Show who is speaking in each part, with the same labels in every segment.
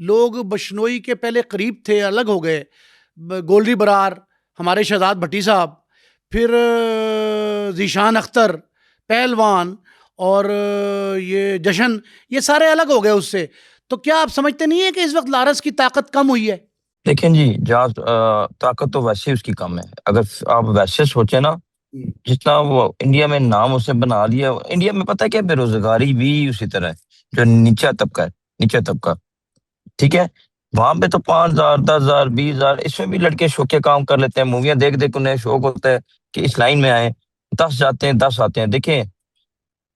Speaker 1: لوگ بشنوئی کے پہلے قریب تھے، الگ ہو گئے، گولری برار، ہمارے شہزاد بھٹی صاحب، پھر ذیشان اختر، پہلوان، اور یہ جشن، یہ سارے الگ ہو گئے اس سے. تو کیا آپ سمجھتے نہیں ہیں کہ اس وقت لارنس کی طاقت کم ہوئی ہے؟
Speaker 2: دیکھیں جی، جہاں طاقت تو ویسے ہی اس کی کم ہے. اگر آپ ویسے سوچیں نا، جتنا وہ انڈیا میں نام اس نے بنا لیا. انڈیا میں پتہ ہے کیا، بے روزگاری بھی اسی طرح ہے. جو نیچا طبقہ ہے، نیچا طبقہ، ٹھیک ہے، وہاں پہ تو 5,000 10,000 20,000، اس میں بھی لڑکے شوق کے کام کر لیتے ہیں. موویاں دیکھ دیکھ انہیں شوق ہوتا ہے کہ اس لائن میں آئے. 10 جاتے ہیں، 10 آتے ہیں. دیکھیں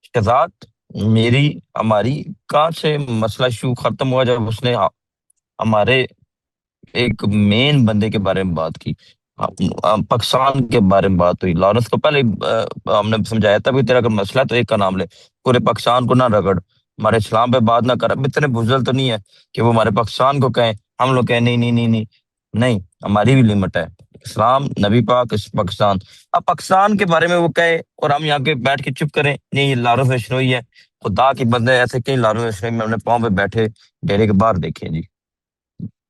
Speaker 2: شہزاد، میری ہماری کہاں سے مسئلہ ایشو ختم ہوا جب اس نے ہمارے ایک مین بندے کے بارے میں بات کی. پاکستان کے بارے میں بات ہوئی. لارنس کو پہلے ہم نے سمجھایا تھا کہ تیرا اگر مسئلہ ہے تو ایک کا نام لے، پورے پاکستان کو نہ رگڑ، ہمارے اسلام پہ بات نہ کر. اب اتنے بزدل تو نہیں ہے کہ وہ ہمارے پاکستان کو کہیں، ہم لوگ کہیں نہیں نہیں نہیں نہیں نہیں. ہماری بھی لمٹ ہے، اسلام، نبی پاک، پاکستان. اب پاکستان کے بارے میں وہ کہے اور ہم یہاں کے بیٹھ کے چپ کریں، نہیں یہ لارنس ویشنوئی ہے. خدا کے بندے ایسے کئی لارنس ویشنوئی میں اپنے پاؤں پہ بیٹھے ڈیرے کے باہر دیکھیں جی.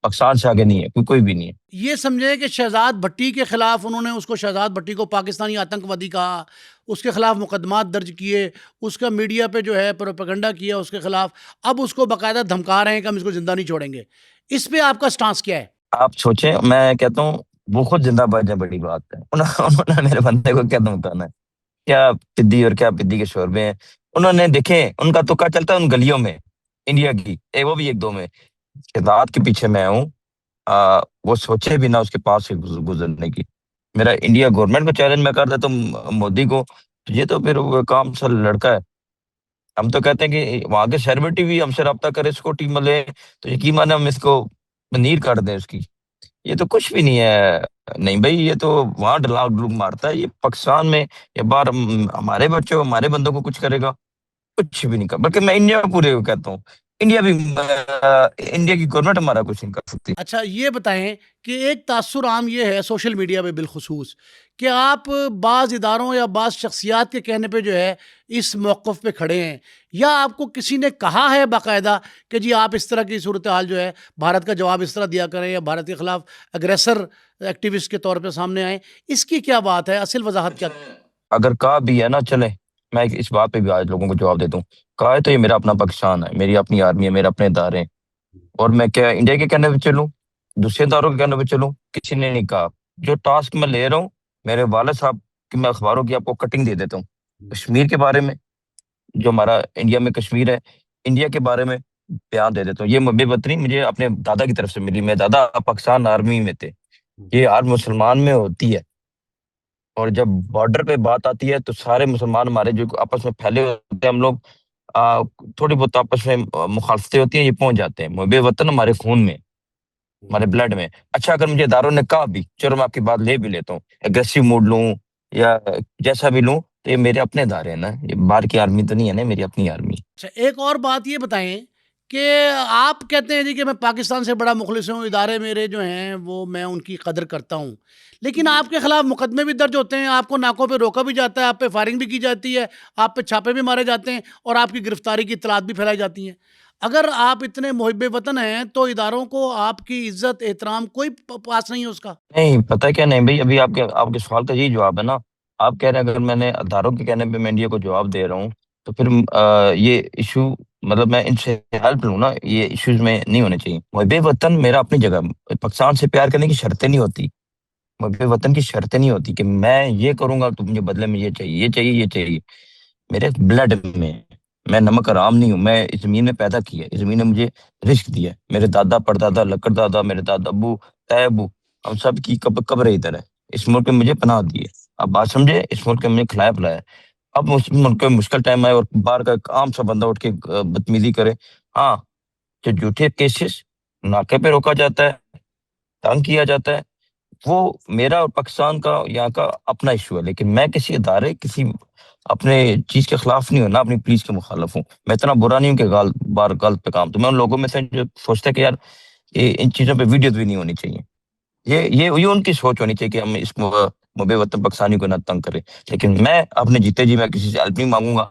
Speaker 2: پاکستان سے آگے نہیں ہے کوئی بھی نہیں ہے.
Speaker 1: یہ سمجھے کہ شہزاد بھٹی کے خلاف انہوں نے اس کو، شہزاد بھٹی کو پاکستانی آتنکوادی کہا، اس کے خلاف مقدمات درج کیے، اس کا میڈیا پہ جو ہے پروپیگنڈا کیا اس کے خلاف، اب اس کو باقاعدہ دھمکا رہے ہیں کہ ہم اس کو زندہ نہیں چھوڑیں گے. اس پہ آپ کا سٹانس کیا ہے؟
Speaker 2: آپ سوچیں، میں کہتا ہوں وہ خود زندہ باد ہے، بڑی بات ہے. انہوں نے میرے بندے کو کیا دھمکانا ہے؟ کیا پدی اور کیا پدی کے شوربے ہیں. انہوں نے دیکھیں ان کا تکا چلتا ہے ان گلیوں میں انڈیا کی، وہ بھی ایک دو میں. شہزاد کے پیچھے میں ہوں، وہ سوچے بھی نہ اس کے پاس سے گزرنے کی. میرا انڈیا گورنمنٹ کو چیلنج میں کر دیتا ہوں، مودی کو. یہ تو پھر وہ کام سا لڑکا ہے. ہم تو کہتے ہیں کہ وہاں کے سیلیبریٹی بھی ہم سے رابطہ کرے، اس کو ٹیم لے تو یقین مانے ہم اس کو منیر کر دیں اس کی. یہ تو کچھ بھی نہیں ہے. نہیں بھائی، یہ تو وہاں ڈلاگ ڈلوگ مارتا ہے. یہ پاکستان میں یہ بار ہمارے بچوں ہمارے بندوں کو کچھ کرے گا؟ کچھ بھی نہیں کر. بلکہ میں انڈیا پورے کو کہتا ہوں، انڈیا بھی انڈیا کی گورنمنٹ ہمارا کچھ نہیں کر سکتی.
Speaker 1: اچھا یہ بتائیں کہ ایک تاثر عام یہ ہے سوشل میڈیا پہ بالخصوص کہ آپ بعض اداروں یا بعض شخصیات کے کہنے پہ جو ہے اس موقف پہ کھڑے ہیں، یا آپ کو کسی نے کہا ہے باقاعدہ کہ جی آپ اس طرح کی صورتحال جو ہے بھارت کا جواب اس طرح دیا کریں یا بھارت کے خلاف اگریسر ایکٹیوسٹ کے طور پہ سامنے آئیں؟ اس کی کیا بات ہے، اصل وضاحت کیا؟
Speaker 2: اگر کہا بھی ہے نا، چلے میں اس بات پہ بھی آج لوگوں کو جواب دیتا ہوں. کہا ہے تو یہ میرا اپنا پاکستان ہے، میری اپنی آرمی ہے، میرے اپنے ادارے ہیں. اور میں کیا انڈیا کے کہنے پہ چلوں، دوسرے اداروں کے کہنے پہ چلوں؟ کسی نے نہیں کہا. جو ٹاسک میں لے رہا ہوں، میرے والد صاحب کی میں اخباروں کی آپ کو کٹنگ دے دیتا ہوں. کشمیر کے بارے میں، جو ہمارا انڈیا میں کشمیر ہے، انڈیا کے بارے میں بیان دے دیتا ہوں. یہ بے وطنی مجھے اپنے دادا کی طرف سے ملی. میرے دادا پاکستان آرمی میں تھے. یہ ہر مسلمان میں ہوتی ہے. اور جب بارڈر پہ بات آتی ہے تو سارے مسلمان ہمارے جو آپس میں پھیلے ہوتے ہیں، ہم لوگ تھوڑی بہت آپس میں مخالفتیں ہوتی ہیں، یہ پہنچ جاتے ہیں. محب وطن ہمارے خون میں، ہمارے بلڈ میں. اچھا اگر مجھے اداروں نے کہا بھی، چلو میں آپ کی بات لے بھی لیتا ہوں، اگریسو موڈ لوں یا جیسا بھی لوں، تو یہ میرے اپنے ادارے ہیں نا، یہ باہر کی آرمی تو نہیں ہے نا، میری اپنی آرمی.
Speaker 1: اچھا ایک اور بات یہ بتائیں کہ آپ کہتے ہیں جی کہ میں پاکستان سے بڑا مخلص ہوں، ادارے میرے جو ہیں وہ میں ان کی قدر کرتا ہوں، لیکن آپ کے خلاف مقدمے بھی درج ہوتے ہیں، آپ کو ناکوں پہ روکا بھی جاتا ہے، آپ پہ فائرنگ بھی کی جاتی ہے، آپ پہ چھاپے بھی مارے جاتے ہیں، اور آپ کی گرفتاری کی اطلاعات بھی پھیلائی جاتی ہیں. اگر آپ اتنے محب وطن ہیں تو اداروں کو آپ کی عزت احترام کوئی پاس نہیں ہے اس کا؟
Speaker 2: نہیں پتہ کیا، نہیں بھائی، ابھی آپ کے سوال کا یہی جواب ہے نا. آپ کہہ رہے ہیں اگر میں نے اداروں کے کہنے پہ میں انڈیا کو جواب دے رہا ہوں تو پھر یہ ایشو، مطلب میں ان سے ہیلپ لوں نا، یہ ایشوز میں نہیں ہونے چاہیے. محب وطن میرا اپنی جگہ. پاکستان سے پیار کرنے کی شرطیں نہیں ہوتی، محب وطن کی شرطیں نہیں ہوتی کہ میں یہ کروں گا تو مجھے بدلے میں یہ چاہیے، یہ چاہیے، یہ چاہیے. میرے بلڈ میں نمک حرام نہیں ہوں. میں اس زمین میں پیدا کیا ہے، اس زمین نے مجھے رزق دیا ہے. میرے دادا پردادا لکڑ دادا، میرے دادا ابو تیبو، ہم سب کی قبر ادھر ہے. اس ملک میں مجھے پناہ دی ہے. اب بات سمجھے، اس ملک میں مجھے کھلایا پلایا ہے. اب اس ملک میں مشکل ٹائم آئے اور باہر کا ایک عام سا بندہ اٹھ کے بدتمیزی کرے، ہاں، جو جھوٹے کیسز ناکے پہ روکا جاتا ہے، تنگ کیا جاتا ہے، وہ میرا اور پاکستان کا یہاں کا اپنا ایشو ہے. لیکن میں کسی ادارے، کسی اپنے چیز کے خلاف نہیں ہوں، نہ اپنی پولیس کے مخالف ہوں. میں اتنا برا نہیں ہوں کہ بار غلط پہ کام. تو میں ان لوگوں میں سے جو سوچتا ہے کہ یار یہ ان چیزوں پہ ویڈیوز بھی نہیں ہونی چاہیے، یہ ان کی سوچ ہونی چاہیے کہ ہم اس محب وطن پاکستانی کو نہ تنگ کریں. لیکن میں اپنے جیتے جی میں کسی سے ہیلپ نہیں مانگوں گا.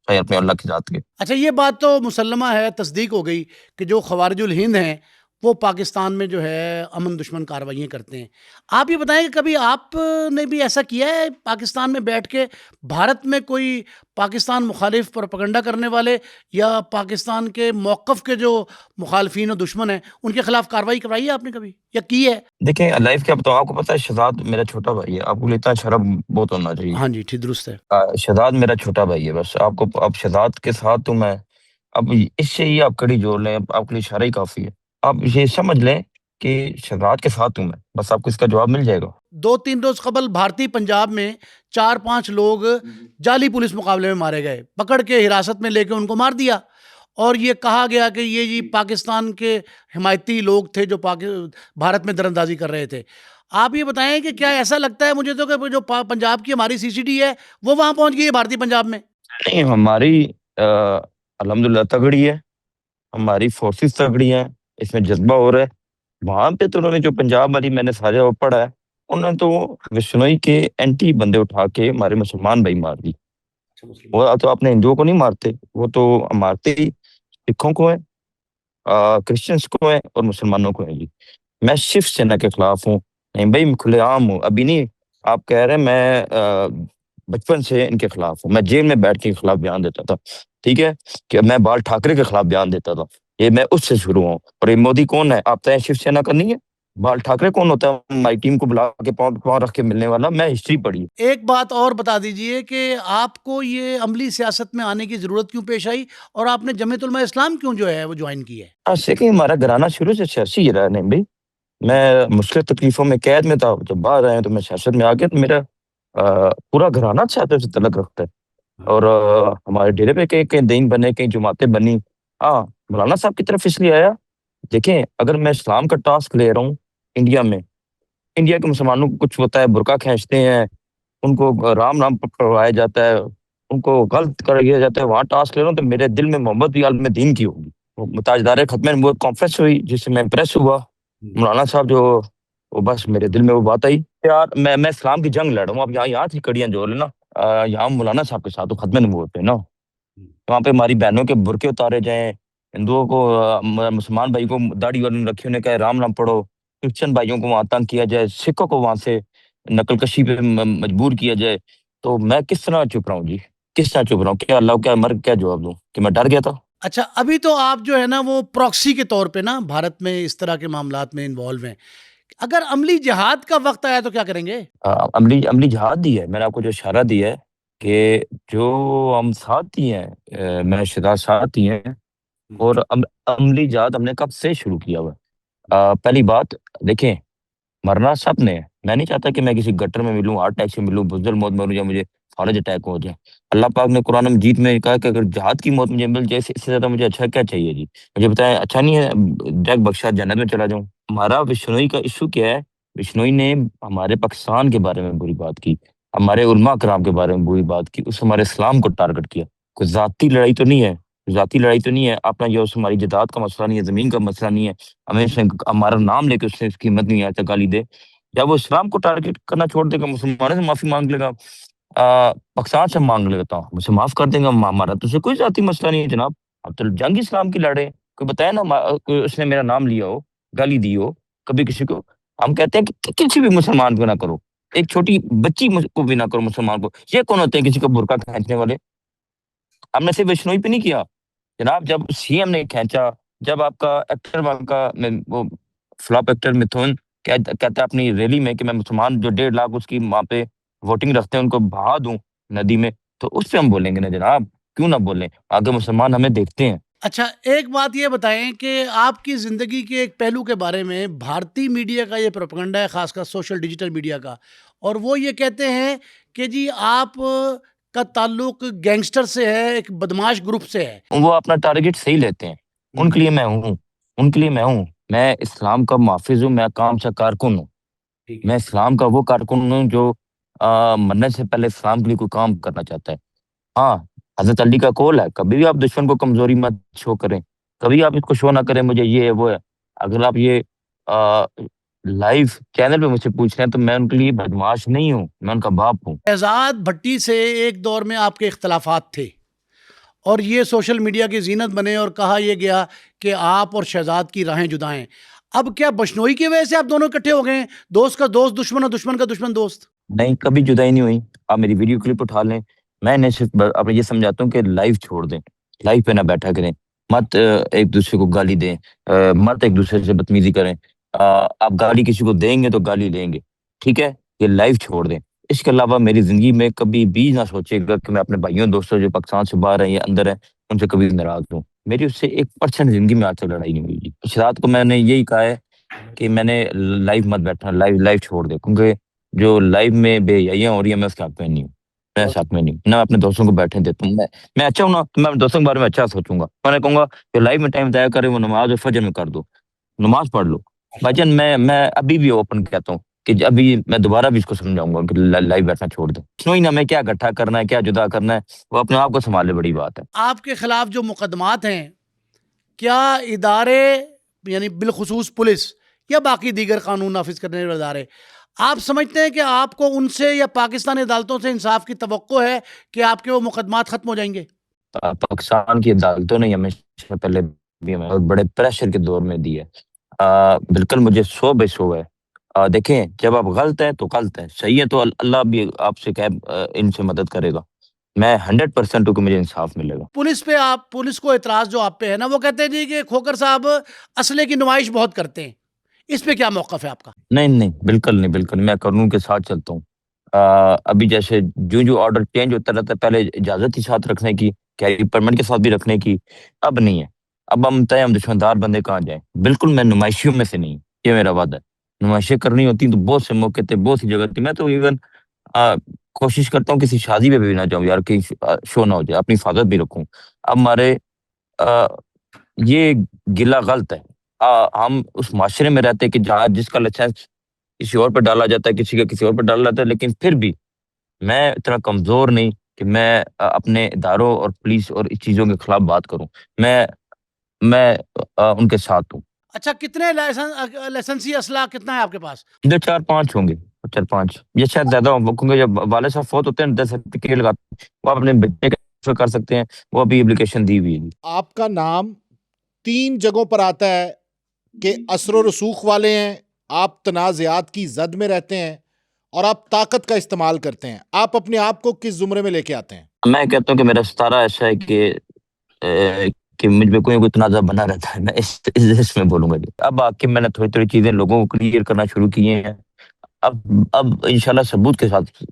Speaker 2: چاہے اپنے اللہ کی ذات کے.
Speaker 1: اچھا یہ بات تو مسلمہ ہے، تصدیق ہو گئی کہ جو خوارج الہند ہیں وہ پاکستان میں جو ہے امن دشمن کارروائیاں کرتے ہیں. آپ یہ بتائیں کہ کبھی آپ نے بھی ایسا کیا ہے پاکستان میں بیٹھ کے، بھارت میں کوئی پاکستان مخالف پروپیگنڈا کرنے والے یا پاکستان کے موقف کے جو مخالفین و دشمن ہیں ان کے خلاف کارروائی کروائی ہے آپ نے کبھی یا کی ہے؟
Speaker 2: دیکھیں لائف کیا بتاؤں آپ کو پتا ہے، شہزاد میرا چھوٹا بھائی ہے. آپ کو اتنا شرم بہت ہونا چاہیے.
Speaker 1: ہاں جی ٹھیک درست ہے.
Speaker 2: شہزاد میرا چھوٹا بھائی ہے. بس آپ کو اب شہزاد کے ساتھ تو میں اب اس سے ہی آپ کڑی جوڑ لیں، آپ کے لیے اشارہ ہی کافی ہے. آپ یہ سمجھ لیں کہ شہزاد کے ساتھ ہوں میں، بس آپ کو اس کا جواب مل جائے گا.
Speaker 1: 2-3 روز قبل بھارتی پنجاب میں 4-5 لوگ جعلی پولیس مقابلے میں مارے گئے، پکڑ کے حراست میں لے کے ان کو مار دیا، اور یہ کہا گیا کہ یہ جی پاکستان کے حمایتی لوگ تھے جو بھارت میں دراندازی کر رہے تھے. آپ یہ بتائیں کہ کیا ایسا لگتا ہے مجھے تو کہ جو پنجاب کی ہماری سی سی ڈی ہے وہ وہاں پہنچ گئی ہے بھارتی پنجاب میں؟
Speaker 2: نہیں، ہماری الحمدللہ تگڑی ہے، ہماری فورسز تگڑی ہیں، اس میں جذبہ ہو رہا ہے. وہاں پہ تو انہوں نے جو پنجاب والی میں نے سارا وہ پڑھا ہے، انہوں نے تو وشنوئی کے اینٹی بندے اٹھا کے ہمارے مسلمان بھائی مار دی. وہ تو اپنے ہندوؤں کو نہیں مارتے، وہ تو مارتے ہی سکھوں کو ہیں، کرسچنس کو ہیں اور مسلمانوں کو ہیں. جی میں شیو سینا کے خلاف ہوں، نہیں بھائی کھلے عام ہوں. ابھی نہیں، آپ کہہ رہے ہیں میں بچپن سے ان کے خلاف ہوں. میں جیل میں بیٹھ کے خلاف بیان دیتا تھا، ٹھیک ہے، کہ میں بال ٹھاکرے کے خلاف بیان دیتا تھا. یہ میں اس سے شروع ہوں. اور یہ مودی کون ہے؟ آپ طے شیو سینا کرنی ہے. بال ٹھاکرے کون ہوتا ہے ہماری ٹیم کو بلا کے پاؤں رکھ کے ملنے والا؟ میں ہسٹری پڑھی.
Speaker 1: ایک بات اور بتا دیجئے کہ آپ کو یہ عملی سیاست میں آنے کی ضرورت کیوں پیش آئی اور آپ نے جمعیت علماء اسلام کیوں جو ہے وہ جوائن کی ہے؟
Speaker 2: ایسے کہ ہمارا گھرانہ شروع سے سیاسی ہی رہا. نہیں بھائی، میں مشکل تکلیفوں میں قید میں تھا، جب باہر آئے تو میں سیاست میں آ گیا. تو میرا پورا گھرانہ سیاست سے تعلق رکھتا ہے. اور ہمارے ڈیرے پہ کئی دین بنے، کئی جماعتیں بنی. ہاں، مولانا صاحب کی طرف اس لیے آیا، دیکھیں اگر میں اسلام کا ٹاسک لے رہا ہوں انڈیا میں، انڈیا کے مسلمانوں کو کچھ ہوتا ہے، برقع کھینچتے ہیں، ان کو رام نام پڑھوایا جاتا ہے، ان کو غلط کر دیا جاتا ہے، وہاں ٹاسک لے رہا ہوں تو میرے دل میں محبت بھی عالم دین کی ہوگی. تاجدار ختم نبوت کانفرنس ہوئی جس سے میں امپریس ہوا. مولانا صاحب جو وہ بس میرے دل میں وہ بات آئی یار میں اسلام کی جنگ لڑ رہا ہوں. اب یہاں سے کڑیاں جوڑ لینا، یہاں مولانا صاحب کے ساتھ ختم نبوت پہ نا، وہاں پہ ہماری بہنوں کے برقعے اتارے جائیں، ہندوؤں کو مسلمان بھائی کو داڑھی والے رکھی انہیں کہے رام نام پڑھو، کرسچن بھائیوں کو وہاں تنگ کیا جائے، سکھوں کو وہاں سے نقل کشی پہ مجبور کیا جائے. تو میں کس طرح چپ رہا ہوں جی؟ کس طرح چپ رہا ہوں؟ کیا اللہ کیا مر کیا جواب دوں کہ میں ڈر گیا تھا؟
Speaker 1: اچھا ابھی تو آپ جو ہے نا وہ پروکسی کے طور پہ نا بھارت میں اس طرح کے معاملات میں انوالو ہیں، اگر عملی جہاد کا وقت آیا تو کیا کریں گے؟
Speaker 2: عملی جہاد دی ہے میں نے آپ کو، جو اشارہ دیا ہے کہ جو ہم ساتھ ہی ہیں، میں شہزاد ساتھ ہی ہیں، اور عملی جہاد ہم نے کب سے شروع کیا ہوا ہے. پہلی بات دیکھیں، مرنا سب نے. میں نہیں چاہتا کہ میں کسی گٹر میں ملوں، ہارٹ اٹیک سے ملوں، بزدل موت مروں یا مجھے فالج اٹیک ہو جائے. اللہ پاک نے قرآن مجید میں کہا کہ اگر جہاد کی موت مجھے مل جائے اس سے زیادہ مجھے اچھا کیا چاہیے جی؟ مجھے بتائیں اچھا نہیں ہے ڈائریکٹ بخشا جنت میں چلا جاؤں؟ ہمارا وشنوئی کا ایشو کیا ہے؟ وشنوئی نے ہمارے پاکستان کے بارے میں بری بات کی، ہمارے علماء کرام کے بارے میں بری بات کی، اس ہمارے اسلام کو ٹارگٹ کیا. کوئی ذاتی لڑائی تو نہیں ہے، ذاتی لڑائی تو نہیں ہے. اپنا جو ہماری جداد کا مسئلہ نہیں ہے، زمین کا مسئلہ نہیں ہے، ہمیں اس نے ہمارا نام لے کے اس نے اس قیمت نہیں آیا گالی دے. جب وہ اسلام کو ٹارگٹ کرنا چھوڑ دے گا، مسلمانوں سے معافی مانگ لے گا، پاکستان سے مانگ لیتا ہوں، مجھے معاف کر دیں گا، ہمارا تو اسے کوئی ذاتی مسئلہ نہیں ہے جناب. اب تو جنگ اسلام کی لڑے. کوئی بتایا نا کوئی اس نے میرا نام لیا ہو، گالی دی ہو کبھی کسی کو؟ ہم کہتے ہیں کہ کسی بھی مسلمان کو نہ کرو، ایک چھوٹی بچی کو بھی نہ کرو مسلمان کو. یہ کون ہوتے ہیں کسی کو برقع کھینچنے والے؟ ہم نے صرف وشنوئی پہ نہیں کیا جناب. جب سی ایم نے کھینچا، جب آپ کا ایکٹر کا وہ فلاپ ایکٹر متھون کہتا ہے اپنی ریلی میں کہ میں مسلمان جو 1.5 لاکھ اس کی وہاں پہ ووٹنگ رکھتے ہیں ان کو بہا دوں ندی میں، تو اس پہ ہم بولیں گے نا جناب، کیوں نہ بولیں؟ آگے مسلمان ہمیں دیکھتے ہیں.
Speaker 1: اچھا ایک بات یہ بتائیں کہ آپ کی زندگی کے ایک پہلو کے بارے میں بھارتی میڈیا کا یہ پروپیگنڈا ہے، خاص کر سوشل ڈیجیٹل میڈیا کا، اور وہ یہ کہتے ہیں کہ جی آپ کا تعلق گینگسٹر سے ہے، ایک بدماش گروپ سے ہے.
Speaker 2: وہ اپنا ٹارگٹ صحیح لیتے ہیں، ان کے لیے میں ہوں، ان کے لیے میں ہوں. میں اسلام کا محافظ ہوں، میں کام سے کارکن ہوں. میں اسلام کا وہ کارکن ہوں جو مرنے سے پہلے اسلام کے لیے کوئی کام کرنا چاہتا ہے. ہاں، حضرت علی کا قول ہے کبھی بھی آپ دشمن کو کمزوری مت شو کریں، کبھی آپ اس کو شو نہ کریں مجھے یہ ہے وہ ہے. اگر آپ یہ لائیو چینل پہ مجھ سے پوچھ رہے ہیں تو میں ان کے لیے بدماش نہیں ہوں، میں ان کا باپ ہوں.
Speaker 1: شہزاد بھٹی سے ایک دور میں آپ کے اختلافات تھے اور یہ سوشل میڈیا کی زینت بنے اور کہا یہ گیا کہ آپ اور شہزاد کی راہیں جدا ہیں. اب کیا بشنوئی کی وجہ سے آپ دونوں اکٹھے ہو گئے ہیں؟ دوست کا دوست دشمن اور دشمن کا دشمن دوست؟
Speaker 2: نہیں، کبھی جدائی نہیں ہوئی. آپ میری ویڈیو کلپ اٹھا لیں. میں انہیں صرف آپ یہ سمجھاتا ہوں کہ لائف چھوڑ دیں، لائف پہ نہ بیٹھا کریں، مت ایک دوسرے کو گالی دیں، مت ایک دوسرے سے بدتمیزی کریں. آپ گالی کسی کو دیں گے تو گالی لیں گے، ٹھیک ہے؟ یہ لائف چھوڑ دیں. اس کے علاوہ میری زندگی میں کبھی بھی نہ سوچے گا کہ میں اپنے بھائیوں دوستوں جو پاکستان سے باہر ہیں یا اندر ہیں ان سے کبھی ناراض ہوں. میری اس سے 1% زندگی میں آج تک لڑائی نہیں ہوئی. شہزاد کو میں نے یہی کہا ہے کہ میں نے لائف مت بیٹھنا، لائف چھوڑ دے، کیونکہ جو لائف میں بے حیاں ہو رہی ہیں میں اس کے حق میں نہیں ہوں. میں اس حق میں نہیں ہوں. نہ اپنے دوستوں کو بیٹھنے دیتا ہوں. میں اچھا ہوں نا تو میں اپنے دوستوں کے بارے میں اچھا سوچوں گا. میں نے کہوں گا کہ لائف میں ٹائم ضائع کرے وہ نماز اور فجر میں کر دو، نماز پڑھ لو. بھائی جان میں ابھی بھی اوپن کہتا ہوں کہ ابھی میں دوبارہ بھی اس کو سمجھاؤں گا کہ لائف بیٹھنا چھوڑ دیں. سنوئی نہ میں کیا اکٹھا کرنا ہے کیا جدا کرنا ہے، وہ اپنے آپ کو سنبھالے، بڑی بات ہے.
Speaker 1: آپ کے خلاف جو مقدمات ہیں، کیا ادارے یعنی بالخصوص پولیس یا باقی دیگر قانون نافذ کرنے والے ادارے، آپ سمجھتے ہیں کہ آپ کو ان سے یا پاکستانی عدالتوں سے انصاف کی توقع ہے کہ آپ کے وہ مقدمات ختم ہو جائیں گے؟
Speaker 2: پاکستان کی عدالتوں نے ہمیشہ پہلے بھی ہمیں اور بڑے پریشر کے دور میں دی ہے. بالکل مجھے 100/100 ہے. دیکھیں جب آپ غلط ہیں تو غلط ہیں، صحیح ہے تو اللہ بھی آپ سے ان سے مدد کرے گا. میں 100% ہوں کہ مجھے انصاف ملے گا.
Speaker 1: پولیس کو اعتراض جو آپ پہ ہے نا، وہ کہتے ہیں جی کہ کھوکر صاحب اسلحے کی نمائش بہت کرتے ہیں. اس پہ کیا موقف ہے آپ کا؟
Speaker 2: نہیں، بالکل نہیں، بالکل میں قانون کے ساتھ چلتا ہوں. ابھی جیسے جو آرڈر چینج ہوتا رہتا ہے، پہلے اجازت ہی ساتھ رکھنے کی، کیری پرمٹ کے ساتھ بھی رکھنے کی، اب نہیں ہے. اب ہم دشمندار بندے کہاں جائیں. بالکل میں نمائشیوں میں سے نہیں، یہ میرا وعدہ ہے. نمائشیں کرنی ہوتی تو بہت سے موقع تھے، بہت سی جگہ تھی. میں تو ایون کوشش کرتا ہوں کسی شادی پہ بھی نہ جاؤں یار، کہیں شو نہ ہو جائے، اپنی حفاظت بھی رکھوں. اب ہمارے یہ گلہ غلط ہے. ہم اس معاشرے میں رہتے کہ جہاں جس کا لائسنس کسی اور پہ ڈالا جاتا ہے، کسی کا کسی اور پہ ڈالا جاتا ہے، لیکن پھر بھی میں اتنا کمزور نہیں کہ میں اپنے اداروں اور پولیس اور اس چیزوں کے خلاف بات کروں. میں ان کے ساتھ ہوں.
Speaker 1: اچھا، کتنے لائسنسی اسلحہ کتنا ہے آپ کے پاس؟
Speaker 2: 4-5 ہوں گے، 4-5 یہ شاید زیادہ ہوں، کیونکہ جب والد صاحب فوت ہوتے ہیں 10 سرٹیفکیٹ لگاتے ہیں، وہ اپنے بچے کا کر سکتے ہیں، وہ ابھی اپلیکیشن دی ہوئی ہے.
Speaker 3: آپ کا نام 3 جگہوں پر آتا ہے کہ اثر و رسوخ والے ہیں، آپ تنازعات کی زد میں رہتے ہیں اور آپ طاقت کا استعمال کرتے ہیں. آپ اپنے آپ کو کس زمرے میں لے کے آتے ہیں؟
Speaker 2: میں کہتا ہوں کہ میرا ستارہ ایسا ہے کہ مجھ میں کوئی تنازع بنا رہتا ہے. میں اس میں بولوں گا جی. اب آ کے میں نے تھوڑی چیزیں لوگوں کو کلیئر کرنا شروع کیے ہیں. اب انشاءاللہ ثبوت کے ساتھ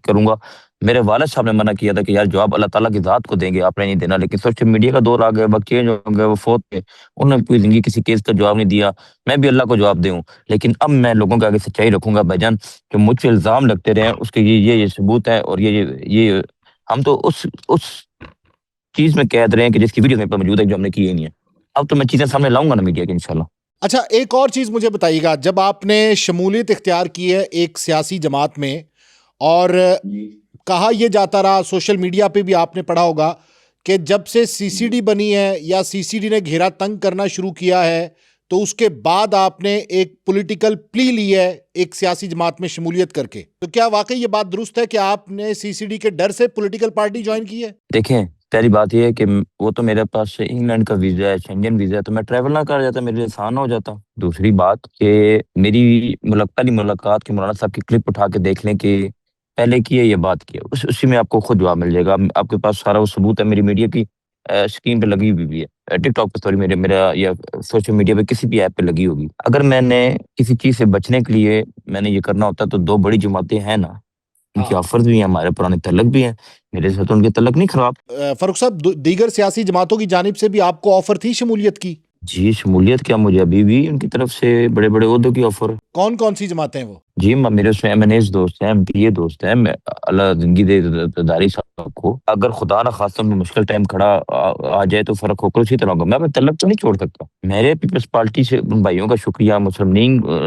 Speaker 2: کروں گا. میرے والد صاحب نے منع کیا تھا کہ یار جواب اللہ تعالیٰ کی ذات کو دیں گے، آپ نے نہیں دینا. لیکن سوشل میڈیا کا دور آ گیا، وقت چینج ہو گیا، وہ فوت تھے، انہوں نے پوری زندگی کسی کیس کا جواب نہیں دیا. میں بھی اللہ کو جواب دوں، لیکن اب میں لوگوں کے آگے سچائی رکھوں گا. بھائی جان جو مجھ سے الزام لگتے رہے اس کے یہ ثبوت ہے، اور یہ ہم تو اس چیز میں قید رہے ہیں کہ جس کی ویڈیو میرے پاس موجود ہے جو ہم نے کی ہی نہیں ہے. اب تو میں چیزیں سامنے لاؤں گا نا میڈیا کے انشاءاللہ.
Speaker 3: اچھا، ایک اور چیز مجھے بتائیے گا، جب آپ نے شمولیت اختیار کی ہے ایک سیاسی جماعت میں اور کہا یہ جاتا رہا، سوشل میڈیا پہ بھی آپ نے پڑھا ہوگا کہ جب سے سی سی ڈی بنی ہے یا سی سی ڈی نے گھیرا تنگ کرنا شروع کیا ہے تو اس کے بعد آپ نے ایک پولیٹیکل پلی لی ہے ایک سیاسی جماعت میں شمولیت کر کے، تو کیا واقعی یہ بات درست ہے کہ آپ نے سی سی ڈی کے ڈر سے پولیٹیکل پارٹی جوائن کی ہے؟
Speaker 2: دیکھیں پہلی بات یہ ہے کہ وہ تو میرے پاس انگلینڈ کا ویزا ہے، شنگن ویزا ہے، تو میں ٹریول نہ کر جاتا، میرے لیے آسان ہو جاتا. دوسری بات کہ میری پہلی ملاقات کی مولانا صاحب کی کلپ اٹھا کے دیکھ لیں کہ پہلے کی ہے یہ بات کی ہے، اسی میں آپ کو خود جواب مل جائے گا. آپ کے پاس سارا وہ ثبوت ہے، میری میڈیا کی اسکرین پہ لگی ہوئی بھی ہے، ٹک ٹاک پہ سوری میرا یا سوشل میڈیا پہ کسی بھی ایپ پہ لگی ہوگی. اگر میں نے کسی چیز سے بچنے کے لیے میں نے یہ کرنا ہوتا تو 2 بڑی جماعتیں ہیں نا، ان کے آفرز بھی ہیں، ہمارے پرانے تعلق بھی ہیں، میرے ساتھ ان کے تعلق نہیں خراب.
Speaker 3: فاروق صاحب، دیگر سیاسی جماعتوں کی جانب سے بھی آپ کو آفر تھی شمولیت کی؟
Speaker 2: جی شمولیت کیا، مجھے ابھی بھی ان کی طرف سے بڑے بڑے عہدوں کی آفر.
Speaker 3: کون کون سی جماعتیں ہیں وہ؟
Speaker 2: جی میرے اس میں MNAs دوست ہیں، MPA دوست ہیں. میں اللہ زندگی دے داری صاحب کو، اگر خدا نہ خواستہ میں مشکل ٹائم کھڑا آ جائے تو فرق ہو کر اسی طرح ہوگا. میں اپنے تعلق تو نہیں چھوڑ سکتا. میرے پیپلز پارٹی سے ان بھائیوں کا شکریہ، مسلم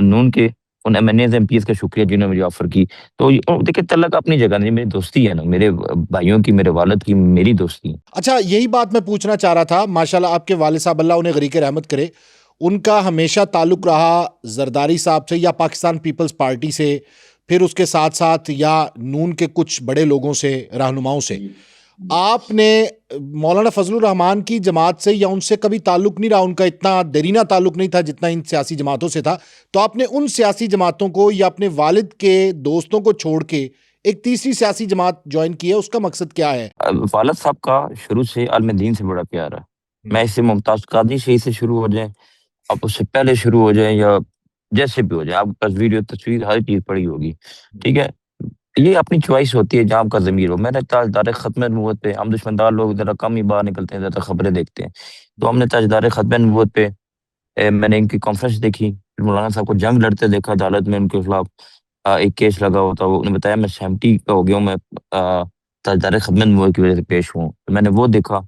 Speaker 2: نون کے ان MNAs MPs کا شکریہ جنہوں نے مجھے آفر کی. تو دیکھیں تعلق اپنی جگہ نہیں، میری دوستی ہے نا، میرے بھائیوں کی، میرے والد کی میری دوستی ہے.
Speaker 3: اچھا، یہی بات میں پوچھنا چاہ رہا تھا. ماشاءاللہ آپ کے والد صاحب اللہ انہیں غریق رحمت کرے، ان کا ہمیشہ تعلق رہا زرداری صاحب سے یا پاکستان پیپلز پارٹی سے، پھر اس کے ساتھ ساتھ یا نون کے کچھ بڑے لوگوں سے، رہنماؤں سے. آپ نے مولانا فضل الرحمان کی جماعت سے یا ان سے کبھی تعلق نہیں رہا, ان کا اتنا دیرینہ تعلق نہیں تھا جتنا ان سیاسی جماعتوں سے تھا, تو آپ نے ان سیاسی جماعتوں کو یا اپنے والد کے دوستوں کو چھوڑ کے ایک تیسری سیاسی جماعت جوائن کی ہے, اس کا مقصد کیا ہے؟
Speaker 2: والد صاحب کا شروع سے عالم دین سے بڑا پیار ہے. میں اس سے ممتاز قادری شہید سے شروع ہو جائیں, آپ اس سے پہلے شروع ہو جائیں یا جیسے بھی ہو جائے, آپ کے پاس ویڈیو تصویر ہر چیز پڑی ہوگی, ٹھیک ہے. یہ اپنی چوائس ہوتی ہے جہاں آپ کا ضمیر ہو. میں نے تاجدار ختم نبوت پہ, ہم دشمندار لوگ ذرا کم ہی باہر نکلتے ہیں, زیادہ خبریں دیکھتے ہیں, تو ہم نے تاجدار ختم نبوت پہ میں نے ان کی کانفرنس دیکھی, پھر مولانا صاحب کو جنگ لڑتے دیکھا عدالت میں, ان کے خلاف ایک کیس لگا ہوا تھا, انہوں نے بتایا میں 70 کا ہو گیا ہوں, میں تاجدار ختم نبوت کی وجہ سے پیش ہوں, تو میں نے وہ دیکھا.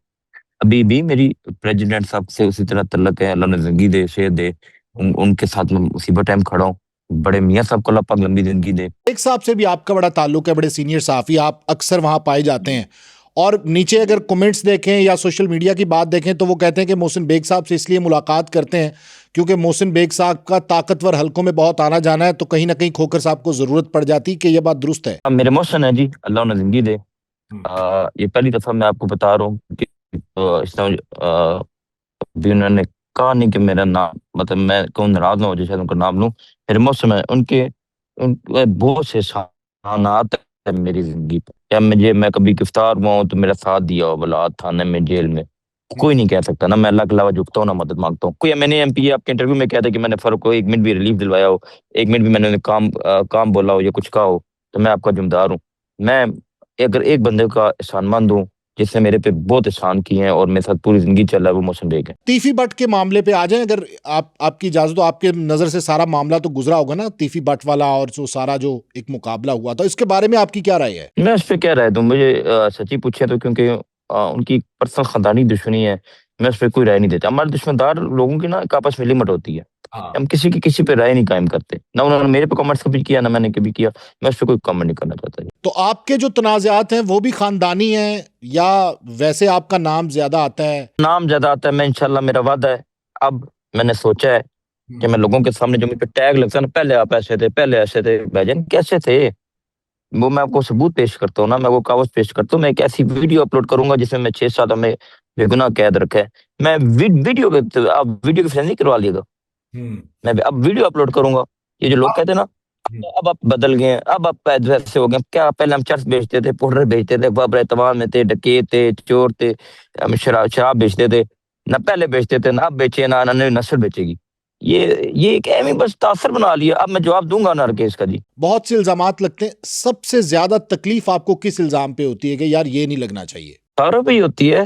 Speaker 2: ابھی بھی میری پریزیڈنٹ صاحب سے اسی طرح تعلق ہے, اللہ نے زندگی دے, صحت دے, ان کے ساتھ میں مصیبت ٹائم کھڑا ہوں. بڑے میاں صاحب کو اللہ پاک لمبی زندگی دے.
Speaker 3: ایک صاحب سے بھی آپ کا بڑا تعلق ہے, بڑے سینئر صحافی, آپ اکثر وہاں پائے جاتے ہیں, اور نیچے اگر کمنٹس دیکھیں یا سوشل میڈیا کی بات دیکھیں تو وہ کہتے ہیں کہ محسن بیگ صاحب سے اس لیے ملاقات کرتے ہیں کیونکہ محسن بیگ صاحب کا طاقتور حلقوں میں بہت آنا جانا ہے, تو کہیں نہ کہیں کھوکھر صاحب کو ضرورت پڑ جاتی, کہ یہ بات درست ہے؟
Speaker 2: میرے محسن ہے جی, اللہ انہیں زندگی دے. یہ پہلی دفعہ میں آپ کو بتا رہا ہوں کہ اس طرح بھی انہوں نے کہا نہیں کہ میرا نام, مطلب میں کون ناراض نہ ہو جائے شاید ان کا نام لوں. میرے موسم ہے ان کے بہت سے احسانات ہیں میری زندگی پہ. کیا میں کبھی گرفتار ہوا ہوں تو میرا ساتھ دیا ہو بلا تھانے میں, جیل میں, کوئی نہیں کہہ سکتا. نہ میں اللہ کے علاوہ جھکتا ہوں, نہ مدد مانگتا ہوں. کوئی میں نے ایم پی آپ کے انٹرویو میں کہا تھا کہ میں نے فرق کو 1 منٹ بھی ریلیف دلوایا ہو, 1 منٹ بھی میں نے کام بولا ہو یا کچھ کہا ہو, تو میں آپ کا ذمہ دار ہوں. میں اگر ایک بندے کا احسان مند ہوں جس نے میرے پہ بہت احسان کیے ہیں اور میرے ساتھ پوری زندگی چل رہا ہے, وہ محسن بیگ ہے.
Speaker 3: تیفی بٹ کے معاملے پہ آ جائیں, اگر آپ کی اجازت ہو. آپ کے نظر سے سارا معاملہ تو گزرا ہوگا نا, تیفی بٹ والا اور جو سارا جو ایک مقابلہ ہوا تھا, اس کے بارے میں آپ کی کیا رائے ہے؟
Speaker 2: میں اس پہ کیا رائے دوں, مجھے سچی پوچھے تو کیونکہ ان کی پرسنل خاندانی دشمنی ہے, میں اس پہ کوئی رائے نہیں دیتا. ہمارے دشمندار لوگوں کی نا ایک آپس میں لمٹ ہوتی ہے, ہم کسی پہ رائے نہیں قائم کرتے. نہ انہوں نے میرے پہ کامنٹس کبھی کیا, نہ میں نے کبھی کیا. میں اس پہ کوئی کامنٹ نہیں کرنا چاہتا.
Speaker 3: تو آپ کے جو تنازعات ہیں وہ بھی خاندانی ہیں یا ویسے آپ کا نام زیادہ آتا ہے؟
Speaker 2: نام زیادہ آتا ہے. میں انشاءاللہ میرا وعدہ ہے, اب میں نے سوچا ہے کہ میں لوگوں کے سامنے جو مجھ پہ ٹیگ لگتا ہے نا, پہلے آپ ایسے تھے, پہلے ایسے تھے, بھائی جان کیسے تھے, وہ میں آپ کو ثبوت پیش کرتا ہوں نا, میں وہ کاغذ پیش کرتا ہوں. میں ایک ایسی ویڈیو اپلوڈ کروں گا جس میں 6-7 ہمیں بے گناہ قید رکھا ہے. میں ویڈیو آپ ویڈیو کی فیصلہ نہیں کروا لیے گا, میں اب ویڈیو اپلوڈ کروں گا. یہ جو لوگ کہتے ہیں نا اب آپ بدل گئے ہیں, اب آپ ایسے ہو گئے, کیا پہلے ہم چرس بیچتے تھے, پاؤڈر بیچتے تھے, بابر اعتماد میں تھے, ڈکیت تھے, چور تھے, ہم شراب بیچتے تھے, نہ پہلے بیچتے تھے, نہ اب بیچے, نہ نئی نسل بیچے گی. یہ ایک اہم بس تاثر بنا لیا. اب میں جواب دوں گا نا ہر کیس کا. جی
Speaker 3: بہت سے الزامات لگتے ہیں, سب سے زیادہ تکلیف آپ کو کس الزام پہ ہوتی ہے کہ یار یہ نہیں لگنا چاہیے؟
Speaker 2: ساروں پہ ہی ہوتی ہے.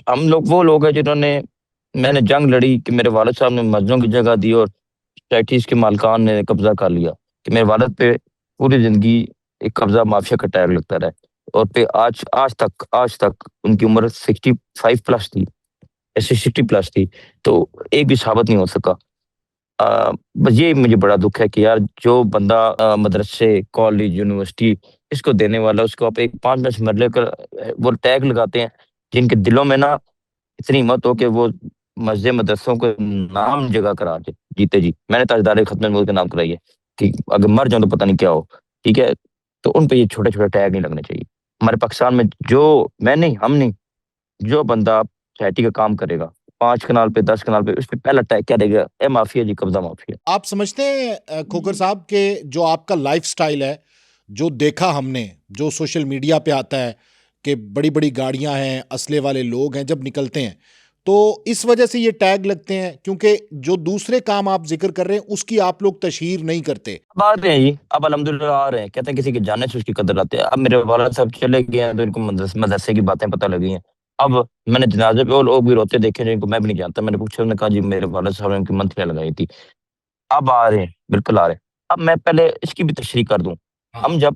Speaker 2: ہم لوگ وہ لوگ ہیں جنہوں نے, میں نے جنگ لڑی کہ میرے والد صاحب نے مسجدوں کی جگہ دی اور سوسائٹیز کے مالکان نے قبضہ کر لیا, کہ میرے والد پہ پوری زندگی ایک قبضہ مافیا کا ٹیگ لگتا رہا, اور پہ آج تک ان کی عمر 65 پلس تھی, 60 پلس تھی, تو ایک بھی ثابت نہیں ہو سکا. بس یہ مجھے بڑا دکھ ہے کہ یار جو بندہ مدرسے, کالج, یونیورسٹی اس کو دینے والا, اس کو آپ ایک 5 منٹ مرلے کر وہ ٹیگ لگاتے ہیں, جن کے دلوں میں نا اتنی ہمت ہو کہ وہ مسجد مدرسوں کو نام جگہ کرا دے. جیتے جی میں نے تاجدار ختم نبوت کے نام کرائی ہے کہ اگر مر جاؤں تو پتہ نہیں کیا ہو, ٹھیک ہے. تو ان پہ یہ چھوٹے چھوٹے ٹیگ نہیں لگنے چاہیے. ہمارے پاکستان میں ہم نہیں, جو بندہ چیریٹی کا کام کرے گا 5 کنال پہ 10 کنال پہ, اس پہ پہلا ٹیگ کیا دے گا, اے مافیا جی, قبضہ مافیا.
Speaker 3: آپ سمجھتے ہیں کھوکھر صاحب کہ جو آپ کا لائف سٹائل ہے, جو دیکھا ہم نے, جو سوشل میڈیا پہ آتا ہے کہ بڑی بڑی گاڑیاں ہیں, اسلحے والے لوگ ہیں, جب نکلتے ہیں تو اس وجہ سے یہ ٹیگ لگتے ہیں کیونکہ جو دوسرے کام آپ ذکر کر رہے ہیں اس کی آپ لوگ تشہیر نہیں کرتے؟
Speaker 2: اب آ رہے ہیں جی, اب الحمدللہ آ رہے ہیں, کہتے ہیں کسی کے جانے سے اس کی قدر آتے ہیں. اب میرے والد صاحب چلے گئے ہیں تو ان کو مدرسے کی باتیں پتہ لگی ہیں. اب میں نے جنازے پہ وہ لوگ بھی روتے دیکھے جن کو میں بھی نہیں جانتا. میں نے پوچھا, انہوں نے کہا جی میرے والد صاحب نے ان کی منتریاں لگائی تھی. اب آ رہے ہیں, بالکل آ رہے ہیں. اب میں پہلے اس کی بھی تشریح کر دوں. ہم جب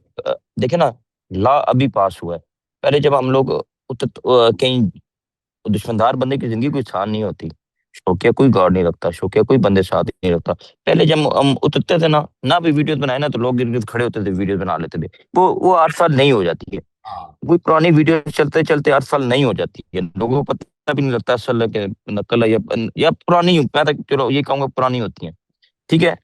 Speaker 2: دیکھیں نا, لا ابھی پاس ہوا ہے, پہلے جب ہم لوگ کہیں دشمندار بندے کی زندگی کوئی آسان نہیں ہوتی. شوقیہ کوئی گارڈ نہیں رکھتا, شوقیہ کوئی بندے ساتھ نہیں رکھتا. پہلے جب ہم اترتے تھے نہ بھی ویڈیوز بنائے نا, تو لوگ ارد گرد کھڑے ہوتے تھے, ویڈیوز بنا لیتے تھے. وہ 8 سال نہیں ہو جاتی ہے. کوئی پرانی ویڈیو چلتے 8 سال نہیں ہو جاتی ہے. لوگوں کو پتہ بھی نہیں لگتا اصل ہے کہ نقل ہے یا پرانی. میں چلو یہ کہوں گا پرانی ہوتی ہیں, ٹھیک ہے.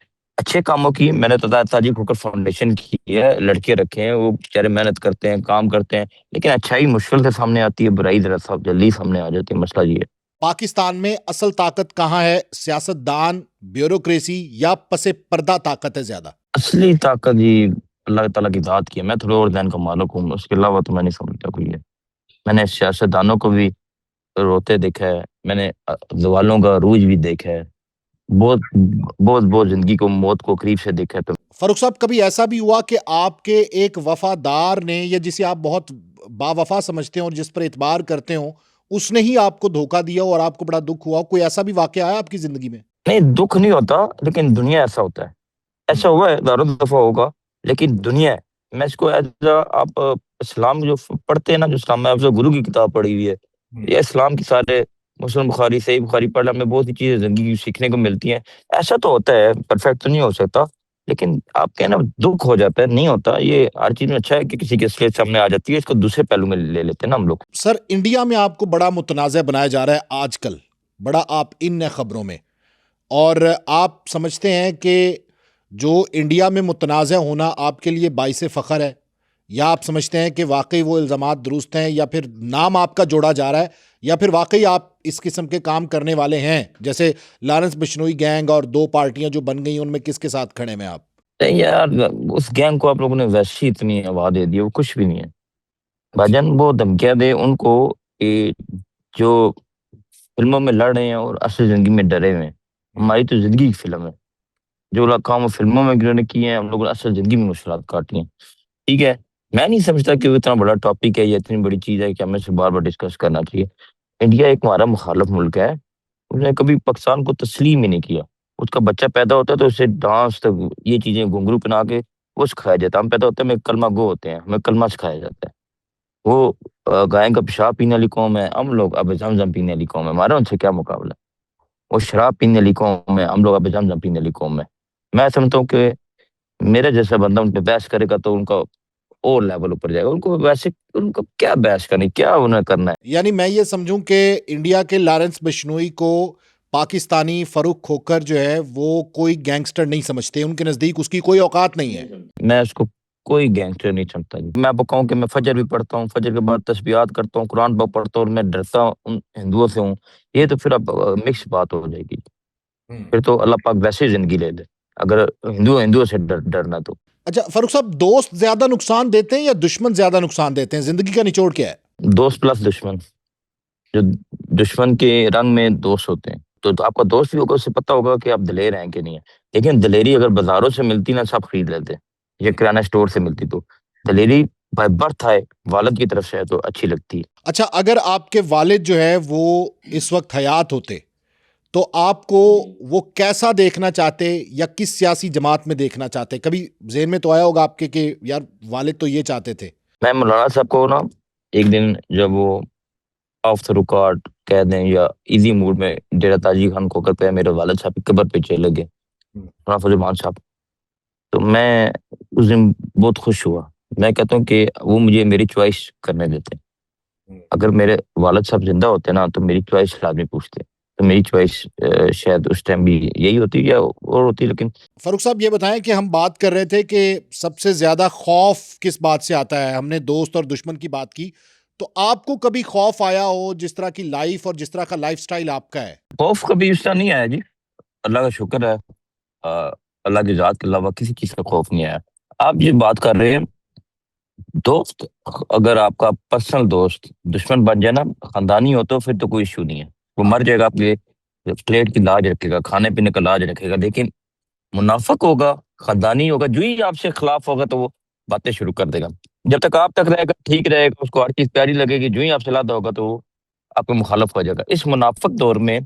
Speaker 2: اچھے کاموں کی میں نے تو تاجی کھوکر فاؤنڈیشن کی ہے، لڑکے رکھے ہیں، وہ بیچارے محنت کرتے ہیں، کام کرتے ہیں، لیکن اچھائی مشکل سے سامنے آتی ہے، برائی ذرا سا جلدی سامنے آ جاتی ہے، مسئلہ یہ ہے۔
Speaker 3: پاکستان میں اصل طاقت کہاں ہے؟ سیاست دان، بیوروکریسی یا پس پردہ طاقت ہے زیادہ؟
Speaker 2: اصلی طاقت جی اللہ تعالیٰ کی ذات کی ہے، میں تھوڑے اور ذہن کا مالک ہوں، اس کے علاوہ تو میں نہیں سمجھتا کوئی ہے۔ میں نے سیاستدانوں کو بھی روتے دیکھا ہے، میں نے زوالوں کا عروج بھی دیکھا ہے، بہت بہت بہت زندگی کو موت کو قریب سے دیکھا ہے۔ تو
Speaker 3: فاروق صاحب، کبھی ایسا بھی ہوا کہ آپ کے ایک وفادار نے، یا جسے آپ بہت با وفا سمجھتے ہیں اور جس پر اعتبار کرتے ہوں، اس نے ہی آپ کو دھوکہ دیا اور آپ کو بڑا دکھ ہوا؟ کوئی ایسا بھی واقعہ آیا آپ کی زندگی میں؟
Speaker 2: نہیں، دکھ نہیں ہوتا، لیکن دنیا ایسا ہوتا ہے، ایسا ہوا ہے، ہزاروں دفعہ ہوگا، لیکن دنیا ہے۔ میں اس کو آپ اسلام جو پڑھتے ہیں نا، جو اسلام میں آپ سے گرو کی کتاب پڑھی ہوئی ہے، یہ اسلام کی سارے مسلم بخاری صحیح بخاری پڑھ لیں، ہمیں بہت سی چیزیں زندگی کی سیکھنے کو ملتی ہیں۔ ایسا تو ہوتا ہے، پرفیکٹ تو نہیں ہو سکتا، لیکن آپ کہنا دکھ ہو جاتا ہے، نہیں ہوتا۔ یہ ہر چیز میں اچھا ہے کہ کسی کی اصلیت سامنے آ جاتی ہے، اس کو دوسرے پہلو میں لے لیتے ہیں نا ہم لوگ۔
Speaker 3: سر، انڈیا میں آپ کو بڑا متنازع بنایا جا رہا ہے آج کل، بڑا آپ ان خبروں میں، اور آپ سمجھتے ہیں کہ جو انڈیا میں متنازع ہونا آپ کے لیے باعث فخر ہے، یا آپ سمجھتے ہیں کہ واقعی وہ الزامات درست ہیں، یا پھر نام آپ کا جوڑا جا رہا ہے، یا پھر واقعی آپ اس قسم کے کام کرنے والے ہیں، جیسے لارنس بشنوئی گینگ اور 2 پارٹیاں جو بن گئی ان میں کس کے ساتھ کھڑے میں آپ؟
Speaker 2: نہیں یار، اس گینگ کو آپ لوگوں نے ویسی اتنی ہوا دے دی، وہ کچھ بھی نہیں ہے بھاجن۔ وہ دھمکیاں دے ان کو کہ جو فلموں میں لڑ رہے ہیں اور اصل زندگی میں ڈرے ہوئے ہیں۔ ہماری تو زندگی کی فلم ہے، جو کام فلموں میں گرنے کیے ہیں، ہم لوگوں نے اصل زندگی میں مشکلات کاٹی ہیں، ٹھیک ہے۔ میں نہیں سمجھتا کہ وہ اتنا بڑا ٹاپک ہے یا اتنی بڑی چیز ہے کہ ہمیں سے بار بار ڈسکس کرنا چاہیے۔ انڈیا ایک ہمارا مخالف ملک ہے، اس نے کبھی پاکستان کو تسلیم ہی نہیں کیا۔ اس کا بچہ پیدا ہوتا ہے تو اسے ڈانس تک یہ چیزیں گھنگرو پہنا کے وہ سکھایا جاتا ہے۔ ہم پیدا ہوتے ہیں، ہمیں کلمہ گو ہوتے ہیں، ہمیں کلمہ سکھایا جاتا ہے۔ وہ گائے کا پیشاب پینے والی قوم ہے، ہم لوگ اب زمزم پینے والی قوم ہے، ہمارا ان سے کیا مقابلہ ہے؟ وہ شراب پینے والی قوم ہے، ہم لوگ اب زمزم پینے والی قوم ہے۔ میں سمجھتا ہوں کہ میرے جیسا بندہ ان پہ بحث کرے گا تو ان کا اور لیول اوپر جائے گا۔ ان کو ویسے ان کو کیا بحث کرنی، کیا انہیں کرنا ہے؟
Speaker 3: یعنی میں یہ سمجھوں کہ انڈیا کے لارنس بشنوئی کو پاکستانی فاروق کھوکھر جو ہے وہ کوئی گینگسٹر نہیں سمجھتے، ان کے نزدیک اس کی کوئی اوقات نہیں ہے۔
Speaker 2: میں اس کو کوئی گینگسٹر نہیں سمجھتا جی۔ میں آپ کو کہوں کہ میں فجر بھی پڑھتا ہوں، فجر کے بعد تسبیحات کرتا ہوں، قرآن پڑھتا ہوں، اور میں ڈرتا ہوں ہندوؤں سے ہوں، یہ تو پھر اب مکس بات ہو جائے گی۔ پھر تو اللہ پاک ویسے ہی زندگی لے لے اگر ہندوؤں سے ڈرنا تو۔
Speaker 3: اچھا فاروق صاحب، دوست زیادہ نقصان دیتے ہیں یا دشمن زیادہ نقصان دیتے ہیں؟ زندگی کا نچوڑ کیا ہے؟
Speaker 2: دوست پلس دشمن، جو دشمن کے رنگ میں دوست ہوتے ہیں، تو آپ کا دوست بھی ہوگا، اسے پتہ ہوگا کہ آپ دلیر ہیں کہ نہیں ہیں، لیکن دلیری اگر بازاروں سے ملتی نا سب خرید لیتے، یا کرانہ اسٹور سے ملتی، تو دلیری بائی برتھ ہے، والد کی طرف سے ہے تو اچھی لگتی ہے۔
Speaker 3: اچھا، اگر آپ کے والد جو ہے وہ اس وقت حیات ہوتے تو آپ کو وہ کیسا دیکھنا چاہتے یا کس سیاسی جماعت میں دیکھنا چاہتے؟ کبھی ذہن میں تو آیا ہوگا آپ کے کہ یار والد تو یہ چاہتے تھے۔
Speaker 2: میں مولانا صاحب کو نا ایک دن جب وہ آف دا ریکارڈ کہہ دیں یا ایزی موڈ میں ڈیرہ تاجی خان کھوکھر پہ میرے والد صاحب کی قبر پہ چلے گئے، مولانا فضل الرحمان صاحب، تو میں اس دن بہت خوش ہوا۔ میں کہتا ہوں کہ وہ مجھے میری چوائس کرنے دیتے، اگر میرے والد صاحب زندہ ہوتے نا تو میری چوائس لازمی پوچھتے، تو میری چوائس شاید اس ٹائم بھی یہی ہوتی یا اور ہوتی۔ لیکن
Speaker 3: فاروق صاحب یہ بتائیں کہ ہم بات کر رہے تھے کہ سب سے زیادہ خوف کس بات سے آتا ہے، ہم نے دوست اور دشمن کی بات کی، تو آپ کو کبھی خوف آیا ہو جس طرح کی لائف اور جس طرح کا لائف سٹائل آپ کا ہے؟
Speaker 2: خوف کبھی اس طرح نہیں آیا جی، اللہ کا شکر ہے، اللہ کی ذات کے علاوہ کسی چیز کا خوف نہیں آیا۔ آپ یہ بات کر رہے ہیں دوست، اگر آپ کا پرسنل دوست دشمن بن جائے نا، خاندانی ہو، تو پھر تو کوئی ایشو نہیں ہے، وہ مر جائے گا، آپ کے پلیٹ کی لاج رکھے گا، کھانے پینے کا لاج رکھے گا۔ لیکن منافق ہوگا، خاندانی ہوگا، جو ہی آپ سے خلاف ہوگا تو وہ باتیں شروع کر دے گا۔ جب تک آپ تک رہے گا ٹھیک رہے گا، اس کو ہر چیز پیاری لگے گی، جو ہی آپ سے لادہ ہوگا تو وہ آپ کو مخالف ہو جائے گا۔ اس منافق دور میں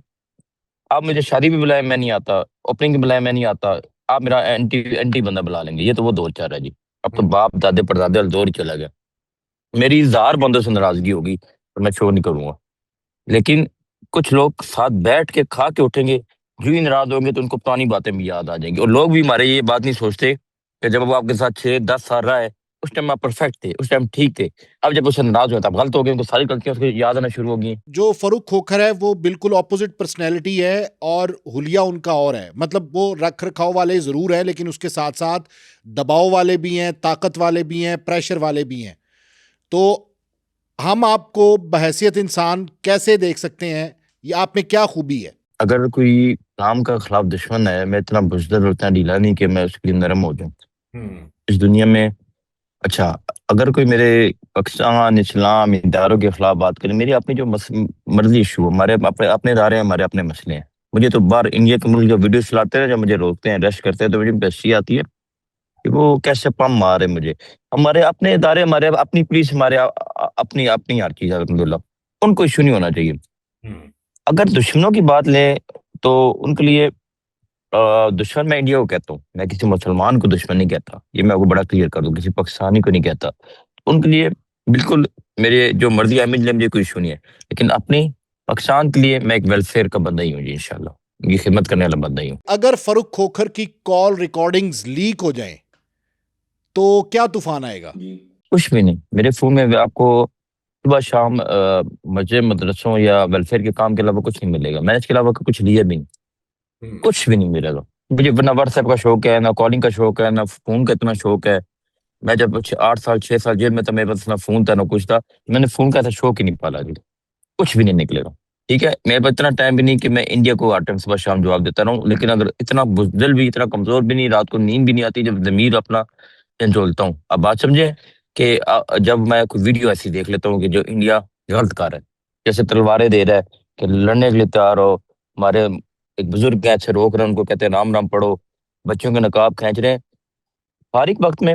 Speaker 2: آپ مجھے شادی بھی بلائیں میں نہیں آتا، اوپننگ بھی بلائیں میں نہیں آتا، آپ میرا اینٹی بندہ بلا لیں گے، یہ تو وہ دور چل رہا ہے جی۔ اب تو باپ دادے پردادے دور ہی چلا گیا۔ میری ہزار بندوں سے ناراضگی ہوگی اور میں شو نہیں کروں گا، لیکن کچھ لوگ ساتھ بیٹھ کے کھا کے اٹھیں گے، جو ہی ناراض ہوں گے تو ان کو پرانی باتیں بھی یاد آ جائیں گی۔ اور لوگ بھی ہمارے یہ بات نہیں سوچتے کہ جب وہ آپ کے ساتھ 6-10 سال رہا ہے اس ٹائم آپ پرفیکٹ تھے، اس ٹائم ٹھیک تھے. اب جب اس سے ناراض ہوتا آپ غلط ہو گئے، ان کو ساری غلطیاں اس کو یاد آنا شروع ہو گئی.
Speaker 3: جو فاروق کھوکھر ہے وہ بالکل اپوزٹ پرسنالٹی ہے اور حلیہ ان کا اور ہے. مطلب وہ رکھ رکھاؤ والے ضرور ہے لیکن اس کے ساتھ ساتھ دباؤ والے بھی ہیں، طاقت والے بھی ہیں، پریشر والے بھی ہیں. تو ہم آپ کو بحیثیت انسان کیسے دیکھ سکتے ہیں؟ یہ آپ میں کیا خوبی ہے؟
Speaker 2: اگر کوئی اسلام کا خلاف دشمن ہے، میں اتنا بزدل اور اتنا ڈھیلا نہیں کہ میں اس کے لیے نرم ہو جاؤں. اس دنیا میں اچھا اگر کوئی میرے پاکستان اسلام اداروں کے خلاف بات کرے، میری اپنی جو مرضی ایشو، ہمارے اپنے ادارے ہیں، ہمارے اپنے مسئلے ہیں. مجھے تو باہر انڈیا کے ملک جو ویڈیو چلاتے ہیں، جب مجھے روکتے ہیں، ریسٹ کرتے ہیں، تو مجھے ہنسی آتی ہے کہ وہ کیسے پم مارے مجھے. ہمارے اپنے ادارے، ہمارے اپنی پولیس، ہمارے اپنی ہر چیز ہے الحمدللہ، ان کو ایشو نہیں ہونا چاہیے. اگر دشمنوں کی بات لیں تو ان کے لیے دشمن میں انڈیا کو کہتا ہوں، میں کسی مسلمان کو دشمن نہیں کہتا. یہ میں آپ کو بڑا کلیئر کر دوں، کسی پاکستانی کو نہیں کہتا. ان کے لیے بالکل میرے جو مرضی احمد لے، مجھے کوئی ایشو نہیں ہے. لیکن اپنی پاکستان کے لیے میں ایک ویلفیئر کا بندہ ہی ہوں جی، انشاءاللہ یہ خدمت کرنے والا بندہ ہی ہوں.
Speaker 3: اگر فاروق کھوکھر کی کال ریکارڈنگز لیک ہو جائیں تو کیا طوفان آئے گا؟
Speaker 2: کچھ بھی نہیں. میرے فون میں آپ کو صبح شام مسجد مدرسوں یا ویلفیئر کے کام کے علاوہ کچھ نہیں ملے گا. میں اس کے علاوہ کچھ لیا بھی نہیں، کچھ بھی نہیں ملے گا. مجھے نہ واٹس ایپ کا شوق ہے، نہ کالنگ کا شوق ہے، نہ فون کا اتنا شوق ہے. میں جب 6 سال جیل میں تھا، میرے پاس نہ فون تھا نہ کچھ تھا. میں نے فون کا ایسا شوق ہی نہیں پالا جی. کچھ بھی نہیں نکلے گا. ٹھیک ہے، میرے پاس اتنا ٹائم بھی نہیں کہ میں انڈیا کو ہر ٹائم صبح شام جواب دیتا رہوں. لیکن اگر اتنا بزدل بھی، اتنا کمزور بھی نہیں، رات کو نیند بھی نہیں آتی جب ضمیر اپنا جھولتا ہوں. اب بات سمجھے کہ جب میں کوئی ویڈیو ایسی دیکھ لیتا ہوں کہ جو انڈیا غلط کر رہا ہے، جیسے تلواریں دے رہا ہے کہ لڑنے کے لیے تیار ہو، ہمارے ایک بزرگ ہیں اچھے روک رہے ہیں، ان کو کہتے ہیں رام رام پڑھو، بچوں کے نقاب کھینچ رہے ہیں. فارغ وقت میں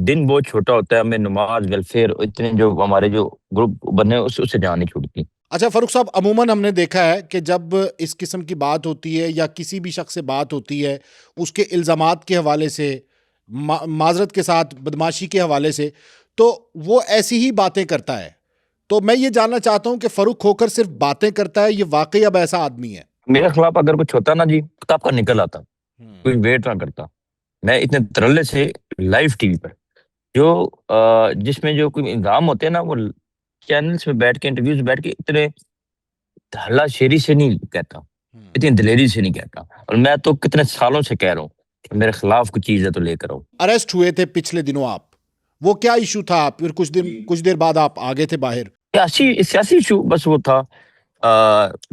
Speaker 2: دن بہت چھوٹا ہوتا ہے، ہمیں نماز، ویلفیئر، اتنے جو ہمارے جو گروپ بنے اس سے جان نہیں چھوٹتی.
Speaker 3: اچھا فاروق صاحب، عموماً ہم نے دیکھا ہے کہ جب اس قسم کی بات ہوتی ہے یا کسی بھی شخص سے بات ہوتی ہے، اس کے الزامات کے حوالے سے، معذرت کے ساتھ بدماشی کے حوالے سے، تو وہ ایسی ہی باتیں کرتا ہے. تو میں یہ جاننا چاہتا ہوں کہ فاروق کھوکھر صرف باتیں کرتا ہے، یہ واقعی اب ایسا آدمی ہے؟
Speaker 2: میرے خلاف اگر کچھ ہوتا نا جی، کتاب کا نکل آتا، کوئی ویٹ نہ کرتا. میں اتنے ترلے سے لائیو ٹی وی پر جو جس میں جو کوئی الزام ہوتے ہیں نا، وہ چینلز میں بیٹھ کے، انٹرویوز بیٹھ کے اتنے ہلا شیری سے نہیں کہتا، اتنی دلیری سے نہیں کہتا. اور میں تو کتنے سالوں سے کہہ رہا ہوں کہ میرے خلاف کچھ چیز ہے تو لے کر آؤ.
Speaker 3: اریسٹ ہوئے تھے پچھلے دنوں آپ، وہ کیا ایشو تھا؟ پھر کچھ دیر بعد آپ آگے تھے باہر.
Speaker 2: سیاسی ایشو بس وہ تھا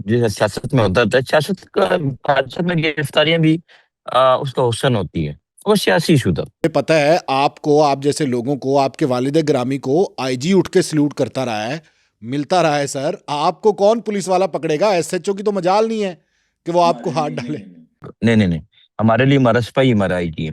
Speaker 2: جیسے سیاست میں ہوتا تھا. سیاست میں گرفتاریاں بھی اس کا حسن ہوتی ہے، وہ سیاسی ایشو تھا.
Speaker 3: مجھے پتہ ہے آپ کو، آپ جیسے لوگوں کو، آپ کے والد گرامی کو آئی جی اٹھ کے سلوٹ کرتا رہا ہے، ملتا رہا ہے. سر آپ کو کون پولیس والا پکڑے گا؟ ایس ایچ او کی تو مجال نہیں ہے کہ وہ آپ کو ہاتھ ڈالے.
Speaker 2: نہیں، ہمارے لیے ہمارا سپاہی ہمارا آئی جی ہے.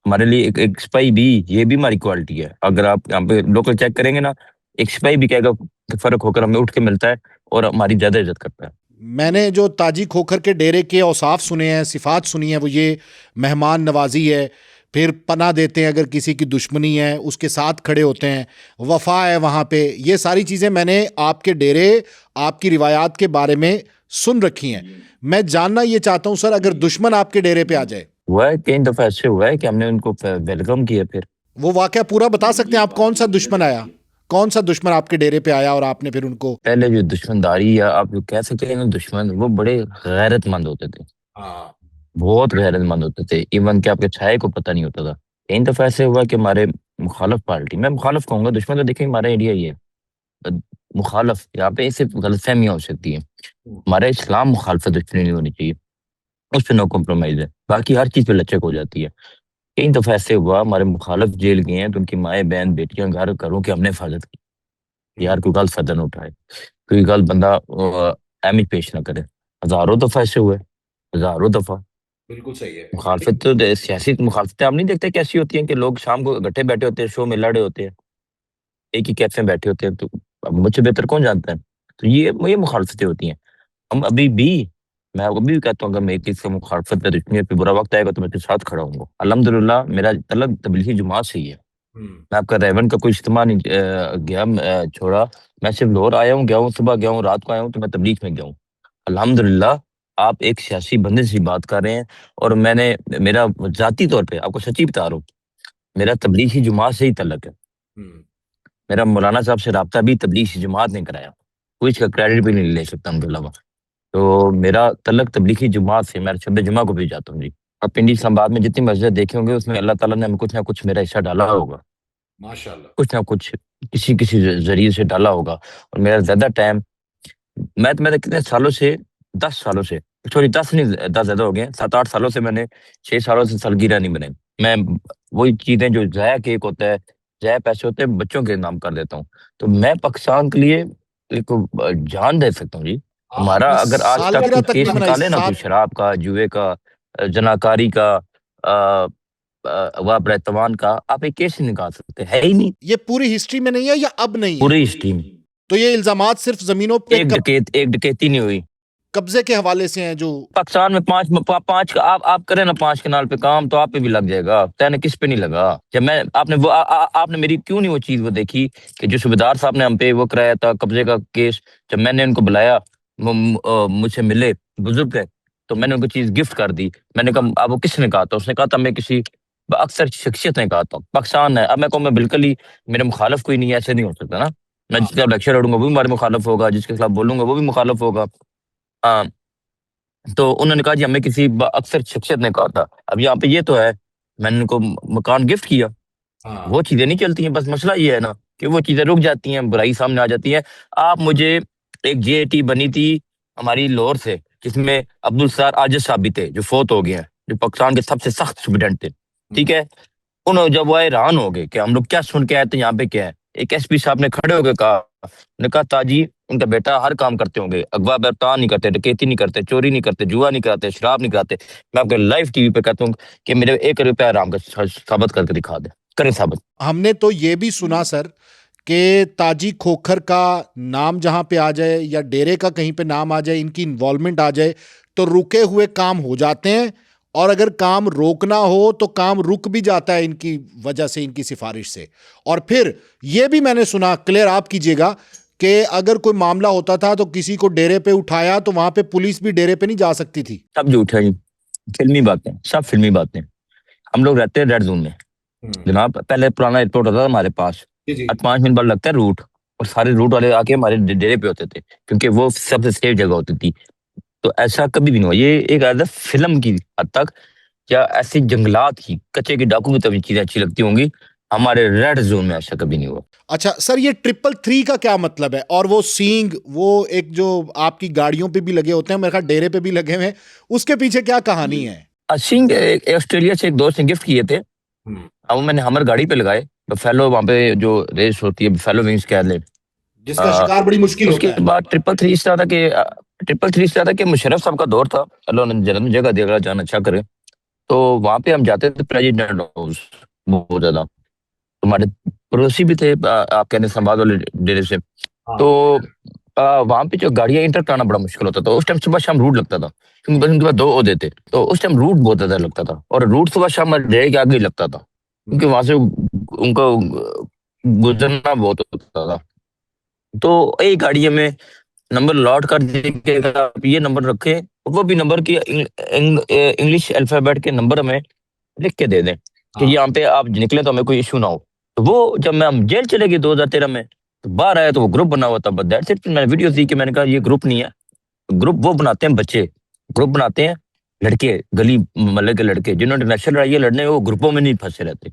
Speaker 2: ہمارے لیے ایک سپاہی بھی، یہ بھی ہماری کوالٹی ہے. اگر آپ یہاں پہ لوکل چیک کریں گے نا، ایک سپاہی بھی کہے گا کہ فرق ہو کر ہمیں اٹھ کے ملتا ہے اور ہماری زیادہ عزت کرتا ہے.
Speaker 3: میں نے جو تاجی کھوکھر کے ڈیرے کے اوصاف سنے ہیں، صفات سنی ہیں، وہ یہ مہمان نوازی ہے، پھر پناہ دیتے ہیں اگر کسی کی دشمنی ہے، اس کے ساتھ کھڑے ہوتے ہیں، وفا ہے وہاں پہ. یہ ساری چیزیں میں نے آپ کے ڈیرے، آپ کی روایات کے بارے میں سن رکھی ہیں. میں جاننا یہ چاہتا ہوں سر، اگر دشمن آپ کے ڈیرے پہ آ جائے.
Speaker 2: ہوا ہے کئی دفعہ ایسے ہوا ہے کہ ہم نے ان کو ویلکم کیا. پھر
Speaker 3: وہ واقعہ پورا بتا سکتے ہیں آپ؟ کون سا دشمن آیا، کون سا دشمن آپ کے ڈیرے پہ آیا اور آپ نے پھر ان کو؟
Speaker 2: پہلے جو دشمنداری یا آپ جو کہہ سکتے ہیں دشمن، وہ بڑے غیرت مند ہوتے تھے، بہت غیرت مند ہوتے تھے. ایون کہ آپ کے چھائے کو پتہ نہیں ہوتا تھا. کئی دفعہ ایسے ہوا کہ ہمارے مخالف پارٹی، میں مخالف کہوں گا، دشمن تو دیکھیں ہمارا انڈیا ہی ہے، مخالف یہاں پہ صرف غلط فہمیاں ہو سکتی ہیں. ہمارا اسلام مخالفت دشمنی نہیں ہونی چاہیے، اس پہ نو کمپرومائز ہے. باقی ہر چیز پہ لچک ہو جاتی ہے. کئی دفعہ ایسے ہوا ہمارے مخالف جیل گئے ہیں تو ان کی مائیں بہن بیٹیاں گھروں کی ہم نے حفاظت کی. یار کوئی غلط فائدہ نہ اٹھائے، کوئی غلط بندہ اہمیت پیش نہ کرے. ہزاروں دفعہ ایسے ہوئے، ہزاروں دفعہ.
Speaker 3: بالکل صحیح ہے.
Speaker 2: مخالفت تو سیاسی مخالفتیں آپ نہیں دیکھتے کیسی ہوتی ہیں کہ لوگ شام کو گٹھے بیٹھے ہوتے ہیں، شو میں لڑے ہوتے ہیں، ایک ہی کیفے میں بیٹھے ہوتے ہیں. تو اب مجھ سے بہتر کون جانتا ہے؟ تو یہ مخالفتیں ہوتی ہیں. ہم ابھی بھی، میں ابھی بھی کہتا ہوں اگر میں کسی سے مخالفت پہ دشمنی پہ برا وقت آئے گا تو میں اس کے ساتھ کھڑا ہوں گا. الحمدللہ میرا تعلق تبلیغی جماعت سے ہی ہے. میں آپ کا ریون کا کوئی اجتماع نہیں گیا چھوڑا. میں صرف لاہور آیا ہوں، گیا ہوں، صبح گیا ہوں، رات کو آیا ہوں، تو میں تبلیغ میں گیا ہوں. الحمدللہ آپ ایک سیاسی بندے سے بات کر رہے ہیں. اور میں نے، میرا ذاتی طور پہ آپ کو سچی بتا رہا ہوں، میرا تبلیغی جماعت سے ہی تعلق ہے. میرا مولانا صاحب سے رابطہ بھی تبلیغی جماعت نے کرایا, کوئی اس کا کریڈٹ بھی نہیں لے سکتا ان کے علاوہ. تو میرا تعلق تبلیغی جماعت سے, میں شب جمعہ کو بھی جاتا ہوں جی. آپ پنڈی اسلام آباد میں جتنی مسجد دیکھے ہوں گے اس میں اللہ تعالیٰ نے کچھ نہ کچھ میرا حصہ ڈالا ہوگا,
Speaker 3: ماشاءاللہ.
Speaker 2: کچھ نہ کچھ کسی ذریعے سے ڈالا ہوگا. اور میرا زیادہ ٹائم, میں کتنے سالوں سے, 10 سالوں سے, سوری 10 نہیں, 10 زیادہ ہو گئے, 7-8 سالوں سے میں نے 6 سالوں سے سالگرہ نہیں بنائی. میں وہی چیزیں جو ضائع کیک ہوتا ہے, ضائع پیسے ہوتے ہیں, بچوں کے نام کر دیتا ہوں. تو میں پاکستان کے لیے ایک جان دے سکتا ہوں جی. ہمارا
Speaker 3: آپ نے
Speaker 2: اگر آج تک
Speaker 3: سالگرہ
Speaker 2: کوئی
Speaker 3: تک
Speaker 2: کیس
Speaker 3: نہیں بنائی,
Speaker 2: نکالے نا, کوئی
Speaker 3: 7.
Speaker 2: شراب کا, جوئے کا, جناکاری کا, اغوا برتوان کا, آپ ایک کیس نہیں نکال سکتے, ہے ہی نہیں
Speaker 3: یہ پوری ہسٹری میں نہیں ہے یا اب نہیں ہے؟
Speaker 2: پوری ہسٹری میں.
Speaker 3: تو یہ الزامات صرف زمینوں پہ
Speaker 2: ایک ڈکیتی نہیں ہوئی
Speaker 3: قبضے کے حوالے سے ہیں جو
Speaker 2: پاکستان میں. 5 کا آپ کریں نا 5 کنال پہ کام, تو آپ پہ بھی لگ جائے گا. تینے کس پہ نہیں لگا؟ جب میں آپ نے میری کیوں نہیں وہ چیز وہ دیکھی کہ جو صوبیدار صاحب نے ہم پہ وہ کرایا تھا قبضے کا کیس, جب میں نے ان کو بلایا, مجھ سے ملے بزرگ ہے, تو میں نے ان کو چیز گفٹ کر دی. میں نے کہا اب وہ کس نے کہا تھا؟ اس نے کہا تھا میں کسی اکثر شخصیت نے کہا تھا. پاکستان ہے, اب میں کہوں میں بالکل ہی میرے مخالف کوئی نہیں ہے, ایسے نہیں ہو سکتا نا. میں جس کے خلاف لیکچر لڑوں گا وہ بھی ہمارے مخالف ہوگا, جس کے خلاف بولوں گا وہ بھی مخالف ہوگا. تو انہوں نے کہا جی ہمیں کسی اکثر شخصیت نے کہا تھا. اب یہاں پہ یہ تو ہے, میں نے ان کو مکان گفٹ کیا, وہ چیزیں نہیں چلتی ہیں. بس مسئلہ یہ ہے نا کہ وہ چیزیں رک جاتی ہیں, برائی سامنے آ جاتی ہے. آپ مجھے ایک جے ٹی بنی تھی ہماری لاہور سے, جس میں عبدالستار عاجز صاحب بھی تھے جو فوت ہو گئے ہیں, جو پاکستان کے سب سے سخت سپرڈنٹ تھے, ٹھیک ہے. انہوں جب وہ حیران ہو گئے کہ ہم لوگ کیا سن کے آئے تھے, یہاں پہ کیا ہے, ایک ایس پی صاحب نے کھڑے ہو کے کہا, نے کہا تاجی ان کا بیٹا ہر کام کرتے ہوں گے, اغوا برتان نہیں کرتے, ڈکیتی نہیں کرتے, چوری نہیں کرتے, جوا نہیں کراتے, شراب نہیں کراتے. میں آپ کے لائیو ٹی وی پہ کہتا ہوں کہ میرے 1 روپیہ آرام کا ثابت کر کے دکھا دیں, کریں ثابت.
Speaker 3: ہم نے تو یہ بھی سنا سر کہ تاجی کھوکھر کا نام جہاں پہ آ جائے یا ڈیرے کا کہیں پہ نام آ جائے, ان کی انوالومنٹ آ جائے تو رکے ہوئے کام ہو جاتے ہیں, اور اگر کام روکنا ہو تو کام رک بھی جاتا ہے ان کی وجہ سے, ان کی سفارش سے. اور پھر یہ بھی میں نے سنا, کلیئر آپ کیجئے گا, کہ اگر کوئی معاملہ ہوتا تھا تو کسی کو ڈیرے پہ اٹھایا تو وہاں پہ پولیس بھی ڈیرے پہ نہیں جا سکتی تھی.
Speaker 2: سب جھوٹ ہے جی, فلمی باتیں, سب فلمی باتیں. ہم لوگ رہتے ہیں ریڈ زون میں جناب. پہلے پرانا ایئرپورٹ ہوتا تھا ہمارے پاس, 5 منٹ بعد لگتا ہے روٹ, اور سارے روٹ والے آ کے ہمارے ڈیرے پہ ہوتے تھے, کیونکہ وہ سب سے سیف جگہ ہوتی تھی. تو ایسا کبھی بھی نہیں ہوا. یہ ایک ایز فلم کی حد تک, یا ایسی جنگلات کی کچے کی ڈاکو کی طرح چیزیں اچھی لگتی ہوں گی, ہمارے ریڈ زون میں ایسا کبھی نہیں ہوا.
Speaker 3: اچھا سر, یہ 333 کا کیا مطلب ہے؟ اور وہ سینگ, وہ ایک جو آپ کی گاڑیوں پہ بھی لگے ہوتے ہیں, میرے خیال ڈیرے پہ بھی لگے ہوئے ہیں, اس کے پیچھے کیا کہانی ہے؟
Speaker 2: سنگھ آسٹریلیا سے ایک دوست نے گفٹ کیے تھے, اب میں نے ہمر گاڑی پہ لگائے. بفیلو وہاں پہ جو ریس ہوتی ہے بفیلو ونگز کہہ لیں,
Speaker 3: جس کا شکار بڑی مشکل
Speaker 2: اس
Speaker 3: ہوتا
Speaker 2: کے
Speaker 3: ہے.
Speaker 2: بعد 333 اس طرح تھا کہ مشرف صاحب کا دور تھا, اللہ نے جنم جگہ دے گا, جان اچھا کرے. تو وہاں پہ ہم جاتے تھے پریزیڈنٹ ہاؤس بہت زیادہ. ہمارے پڑوسی بھی تھے آپ کہنے سنباد والے ڈیرے سے. تو وہاں پہ جو گاڑیاں انٹر کرانا بڑا مشکل ہوتا تھا اس ٹائم. صبح شام روٹ لگتا تھا, کیونکہ بس ان کے پاس 2 عہدے تھے, تو اس ٹائم روٹ بہت زیادہ لگتا تھا, اور روٹ صبح شام ڈیرے کے آگے ہی لگتا تھا, کیونکہ وہاں سے ان کو گزرنا بہت ہوتا تھا. تو ایک گاڑی میں نمبر لاٹ کر دیے گا, یہ نمبر رکھے, وہ بھی نمبر کی انگلش الفابیٹ کے نمبر ہمیں لکھ کے دے دیں کہ یہاں پہ آپ نکلیں تو ہمیں کوئی ایشو نہ ہو. تو وہ جب میں ہم جیل چلے گئے 2013 میں, تو باہر آیا تو وہ گروپ بنا ہوا تھا. میں نے ویڈیو دی کہ میں نے کہا یہ گروپ نہیں ہے, گروپ وہ بناتے ہیں بچے, گروپ بناتے ہیں لڑکے, گلی محلے کے لڑکے جنہوں نے نیشنل لڑائی لڑنے, وہ گروپوں میں نہیں پھنسے رہتے.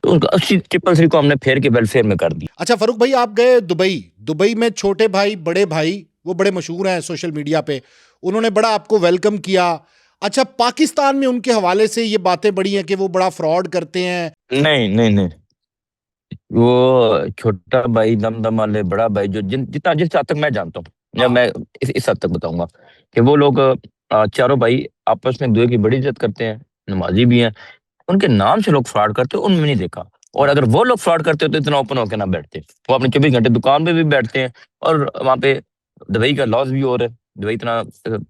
Speaker 2: تو ان کا 333 کو ہم نے پھیر کے ویلفیئر میں کر دیا.
Speaker 3: اچھا فاروق بھائی, آپ گئے دبئی میں, چھوٹے بھائی بڑے بھائی وہ بڑے مشہور ہیں سوشل میڈیا پہ, انہوں نے بڑا آپ کو ویلکم کیا. اچھا پاکستان میں ان کے حوالے سے یہ باتیں بڑی ہیں کہ وہ بڑا فراڈ کرتے ہیں.
Speaker 2: نہیں, وہ چھوٹا بھائی دم دم والے, بڑا بھائی جو جتنا جس حد تک میں جانتا ہوں, یا میں اس حد تک بتاؤں گا کہ وہ لوگ چاروں بھائی آپس میں دوسرے کی بڑی عزت کرتے ہیں, نمازی بھی ہیں. ان کے نام سے لوگ فراڈ کرتے ان میں نہیں دیکھا. اور اگر وہ لوگ فراڈ کرتے تو اتنا اوپن ہو کے نہ بیٹھتے. وہ اپنے 24 گھنٹے دکان پہ بھی بیٹھتے ہیں, اور وہاں پہ دبئی کا لاس بھی ہو رہا ہے, دبئی اتنا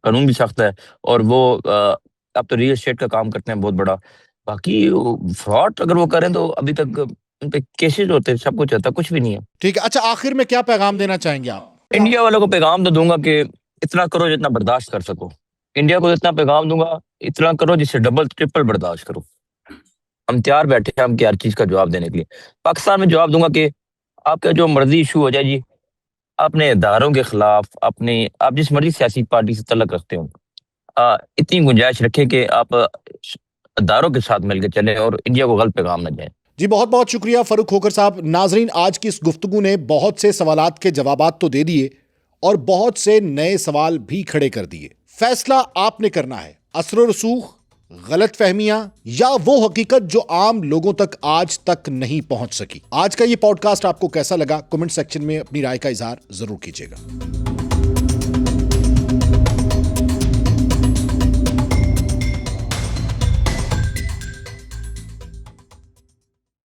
Speaker 2: قانون بھی سخت ہے, اور وہ اب تو ریل اسٹیٹ کا کام کرتے ہیں بہت بڑا. باقی فراڈ اگر وہ کریں تو ابھی تک ان پہ کیسز ہوتے ہیں, سب کچھ ہوتا ہے, کچھ بھی نہیں ہے.
Speaker 3: ٹھیک ہے. اچھا آخر میں کیا پیغام دینا چاہیں گے آپ؟
Speaker 2: انڈیا والوں کو پیغام تو دوں گا کہ اتنا کرو جتنا برداشت کر سکو. انڈیا کو اتنا پیغام دوں گا, اتنا کرو جس سے ڈبل ٹرپل برداشت کرو. ہم تیار بیٹھے ہیں ہم کی ہر چیز کا جواب دینے کے لیے. پاکستان میں جواب دوں گا کہ آپ کا جو مرضی ایشو ہو جائے جی، اپنے اداروں کے خلاف، آپ جس مرضی سیاسی پارٹی سے تعلق رکھتے ہوں، اتنی گنجائش رکھیں کہ آپ اداروں کے ساتھ مل کے چلیں اور انڈیا کو غلط پیغام نہ جائیں.
Speaker 3: جی بہت بہت شکریہ فاروق کھوکھر صاحب. ناظرین، آج کی اس گفتگو نے بہت سے سوالات کے جوابات تو دے دیے اور بہت سے نئے سوال بھی کھڑے کر دیے. فیصلہ آپ نے کرنا ہے، اثر و رسوخ، غلط فہمیاں یا وہ حقیقت جو عام لوگوں تک آج تک نہیں پہنچ سکی. آج کا یہ پوڈ کاسٹ آپ کو کیسا لگا؟ کمنٹ سیکشن میں اپنی رائے کا اظہار ضرور کیجیے گا.